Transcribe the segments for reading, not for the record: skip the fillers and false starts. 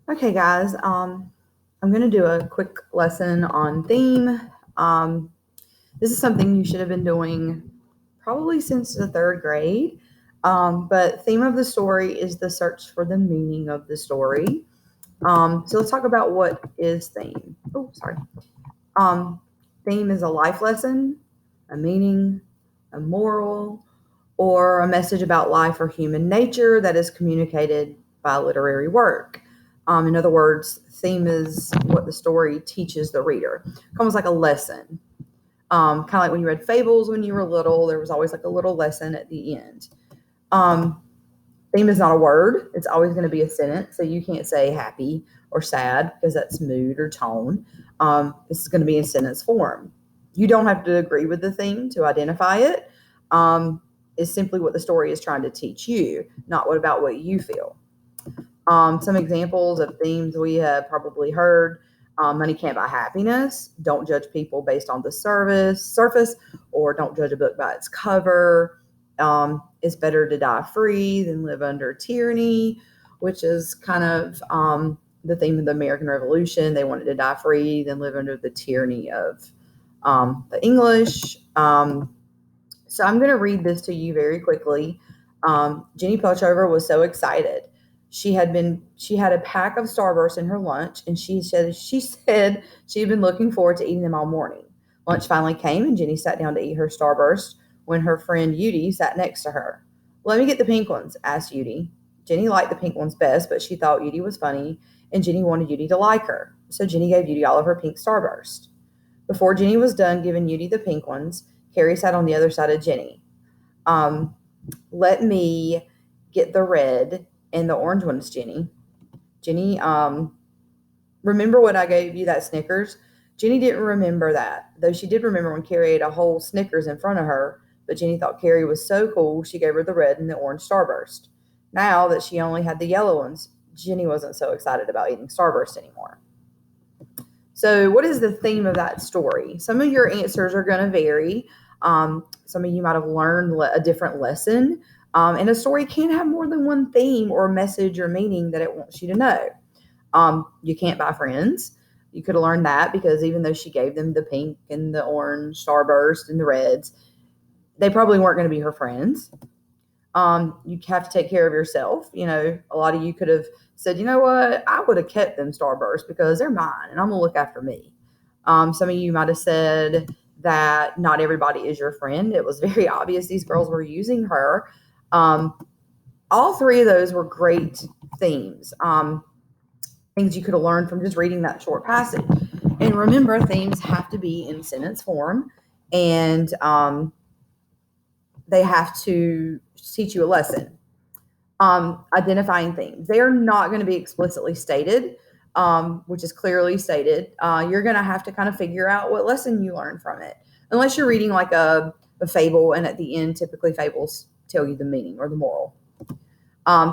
Okay, guys, I'm going to do a quick lesson on theme. Um, this is something you should have been doing probably since the third grade. But theme of the story is the search for the meaning of the story. So let's talk about what is theme. Oh, sorry. Um, Theme is a life lesson, a meaning, a moral, or a message about life or human nature that is communicated by literary work. In other words, theme is what the story teaches the reader, almost like a lesson. Kind of like when you read fables when you were little, there was always like a little lesson at the end. Um, Theme is not a word, it's always going to be a sentence. So you can't say happy or sad because that's mood or tone. This is going to be in sentence form. You don't have to agree with the theme to identify it. It's simply what the story is trying to teach you, not what about what you feel. Some examples of themes we have probably heard: money can't buy happiness, don't judge people based on the surface, or don't judge a book by its cover. It's better to die free than live under tyranny, which is kind of the theme of the American Revolution. They wanted to die free than live under the tyranny of the English. So I'm going to read this to you very quickly. Jenny Pilchover was so excited. She had a pack of Starburst in her lunch, and she said she had been looking forward to eating them all morning. Lunch finally came, and Jenny sat down to eat her Starburst when her friend Judy sat next to her. "Let me get the pink ones," asked Judy. Jenny liked the pink ones best, but she thought Judy was funny, and Jenny wanted Judy to like her. So Jenny gave Judy all of her pink Starburst. Before Jenny was done giving Judy the pink ones, Carrie sat on the other side of Jenny. Um, Let me get the red and the orange ones, Jenny. Jenny, remember when I gave you that Snickers? Jenny didn't remember that, though she did remember when Carrie ate a whole Snickers in front of her. But Jenny thought Carrie was so cool, she gave her the red and the orange Starburst. Now that she only had the yellow ones, Jenny wasn't so excited about eating Starburst anymore. So, what is the theme of that story? Some of your answers are going to vary. Some of you might have learned a different lesson. And a story can have more than one theme or message or meaning that it wants you to know. You can't buy friends. You could have learned that because even though she gave them the pink and the orange starburst and the reds, they probably weren't going to be her friends. You have to take care of yourself. You know, a lot of you could have said, you know what, I would have kept them Starburst because they're mine and I'm going to look after me. Some of you might have said that not everybody is your friend. It was very obvious these girls were using her. Um, all three of those were great themes, things you could have learned from just reading that short passage. And remember, themes have to be in sentence form, and they have to teach you a lesson. Identifying themes. They are not going to be explicitly stated, which is clearly stated. You're going to have to kind of figure out what lesson you learned from it, unless you're reading like a fable, and at the end, typically fables tell you the meaning or the moral.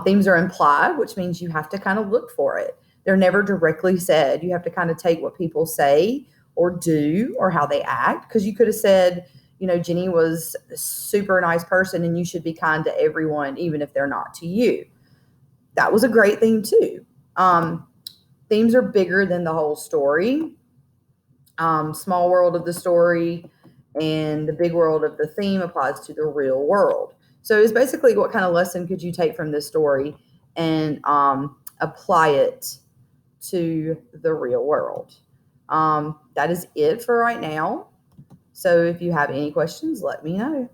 Themes are implied, which means you have to kind of look for it. They're never directly said. You have to kind of take what people say or do or how they act, because you could have said, you know, Jenny was a super nice person and you should be kind to everyone, even if they're not to you. That was a great theme, too. Um, Themes are bigger than the whole story. Small world of the story and the big world of the theme applies to the real world. So it's basically, what kind of lesson could you take from this story and apply it to the real world? That is it for right now. So if you have any questions, let me know.